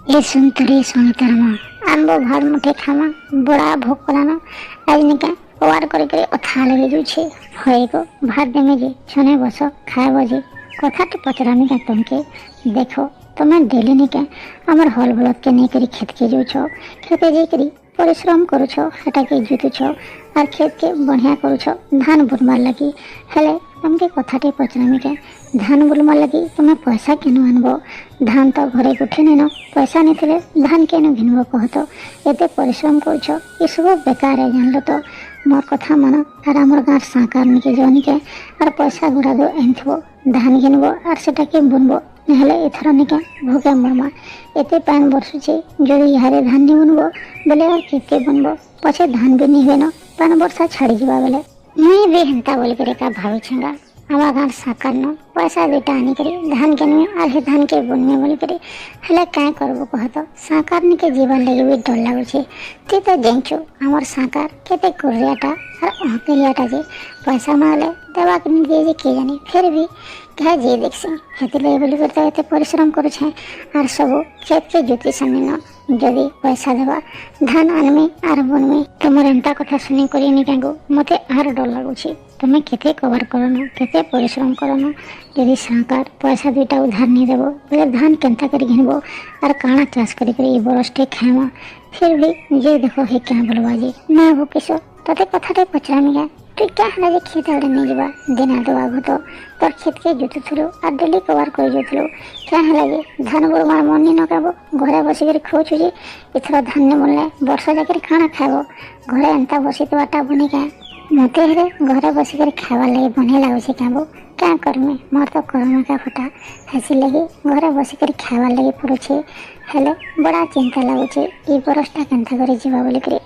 ए सुनतरी सुनतरमा आंबो भात मुठे खामा बड़ा भोक कलानो आज निका ओवार करे करे अथा लगे जुछे होएगो भात देमे जे छने बसो खाएबो जे कथा तो पचरामी का तुमके देखो तुम्हें डेली निके हमर हल बलद के नहीं करी खेत के जुछो खेते जे करी परिश्रम करूछो हटा के जुतुछो और खेत के बढ़िया करूछो धान बुनबार लगी हेले तुमके कथाटे पचरामी के धान बुनबार लगी तुम्हें पैसा केनु आनबो धान तो घरे उठे नहीं न पैसा नहीं थे धान केनु घिनबो कहतो एते परिश्रम करूछो ये सब बेकार है जान लो तो मोर कथा मन और आमर गाँव साकार निके जनी के और पैसा गुड़ा दो एनथबो धान घिनबो और सेटा के बुनबो नहले एथर निके भोगे मरमा एते पान बरसुचे जदि यारे धान नहीं बुनबो बोले और के बुनबो पछे धान भी नहीं होनो पान वर्षा छाड़ी जीवा बोले मुई भी हंता बोल करे का भावी छंगा हमारा गाँव साकार न पैसा बेटा आनी करी धान के नुए आधे धान के बुन में बोली करी हेले क्या करबो कहतो साकार निके जीवन लगे भी डर लागुछे ती तो जेंचो हमर साकार केते कुरियाटा और अहकरियाटा जे पैसा मांगले देवा के नहीं दे के जाने फिर भी कहे जे देखसी हेते ले बोली करते एते परिश्रम करू छे और सब खेत के जोती समय न जदि पैसा देवा धान आनमे आर बुनमे तुमर एंता कथा सुनी करी नि कांगो मते आर डर लागुछे तुम्हें केते कवर करनो केते परिश्रम करनो यदि सरकार पैसा दुईटा उधार नहीं देबो बोले धान केंता करी घिनबो और काना चाष करी करी ये बरसटे खाएमा फिर भी जे देखो हे क्या बोलबा जे ना हो किसो तते कथाटे पचरामी गा तू क्या हला जे खेत आड़े नहीं जीवा दिना दो आगो तो तोर खेत के जुतुथुलो और डेली कवर कर जुतुलो क्या हला जे धान बुनबार मन नहीं नकाबो घरे बसी करी खोचु जे इथर धान ने बोलले वर्षा जाकर खाना खाबो घरे एंता बसी तो आटा बने क्या मते हेरे घरे बसी कर खावा लगे बने लागुछे काबो क्या करमे मोर तो कोरोना का फटा हसी लगे घरे बसी कर खावा लगे पड़ुछे हेले बड़ा चिंता लागुछे ई बरसटा केंता करे जीवा बोली करे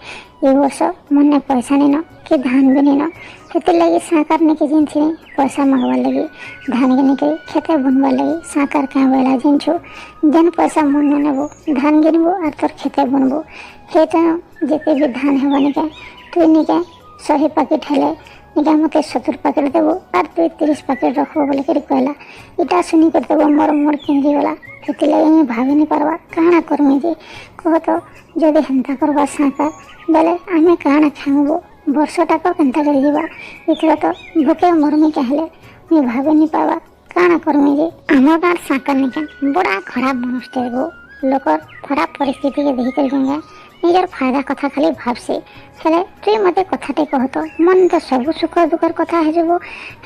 ई वर्ष मने पैसा नहीं न कि धान भी नहीं न हेते लगे साकार ने के जिन थी पैसा मांगवा लगे धान के नहीं खेते बुनवा लगे साकार क्या बोला जिनछु जन पैसा मन न नेबो धान गिनबो और तोर खेते बुनबो खेत जेते भी धान हेबानी के तू नहीं के 100 पैकेट हेले निका मते 70 पैकेट देबो और तू 30 पैकेट रखबो बोले करी कहला इटा सुनी कर देबो मोर केंदी वाला हेते लगे मैं भाभी नहीं पारबा काना करमी जे कह तो जदि हंता करबा साका बोले आमे काना खाबो वर्षटा को केंता करी जीवा इतरा तो भूखे मरमी कहले मैं भाभी नहीं पारबा काना करमी जे हमर गार साका निका बड़ा खराब मनुष्य गो लोकर खराब परिस्थिति के देखि कर गंगा निजर फायदा कथा खाली भाबसे हेले तुई मते कथाटे कहतो मन तो सब सुख दुखर कथा हे जबो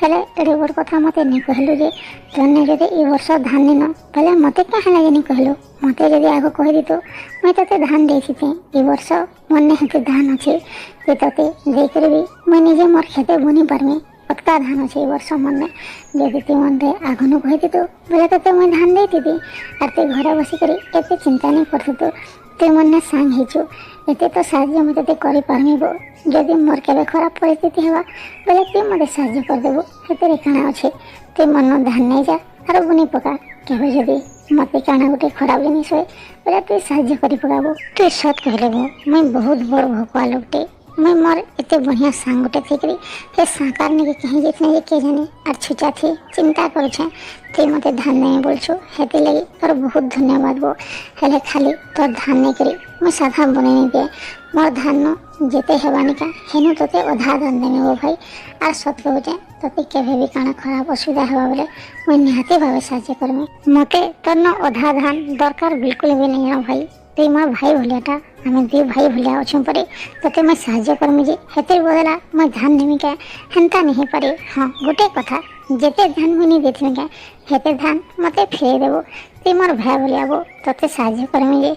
हेले एडे बर कथा मते नहीं कहलु जे तने जदि ई वर्ष धान नि न पहले मते का लागे नहीं कहलु मते जदि आगो कहि दितो मैं तते धान देथिते ई वर्ष मन हेते धान अछि के तते दे करबी मैं निजे मोर खेते बुनी परमे पक्का धान अछि ई वर्ष मन में जदि ते मन दे आगनु कहि दितो बोले तते मैं धान देथिते और ते घरे बसी करी एते चिंता नहीं करथतो ते मन सांग हेचु एते तो साहाଯ୍य मते ते करि पारमिबो जदि मोर केबे खराब परिस्थिति हेबा बोले ते मते साहाଯ୍य कर देबो हेते रे काना अछि ते मन धान नै जा आरो बुनी पका केबे जदि मते काना गुटे खराब जिनिस होय बोले ते साहाଯ୍य करि पकाबो ते सत कहले मैं बहुत बड़ भोकवा लोगटे मैं मोर एते बढ़िया सांग गुटे थेकरी हे साकार ने कहीं जितने जे के जाने और छुचा थी चिंता करू छे ते मते धान नहीं बोलछु हेते लगी और बहुत धन्यवाद बो हेले खाली तो धान नहीं करी मैं साधा बने नहीं दे मोर धान न जेते हेबानी का हेनु तते आधा धान देने हो भाई और सत हो जाए तते केबे भी काना खराब असुविधा हेबा बोले मैं निहाती भावे साहाଯ୍य करमे मते तन आधा धान दरकार बिल्कुल भी नहीं है भाई ते मोर भाई भलियाटा हमें दी भाई भलिया अछि परे तते मैं साहाଯ୍य करमी जे हेते बदला मैं धान नेमी के हंता नहीं परे हां गोटे कथा जेते धान मुनी देथिन के हेते धान मते फेर देबो ते मोर भाई भलियाबो तते साहाଯ୍य करमी जे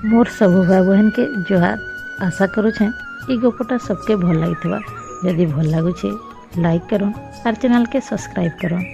मोर सब भाई बहन के जोहार आशा करू छे ई गोपटा सबके भल लागितबा यदि भल लागु छे लाइक करो और चैनल के सब्सक्राइब करो।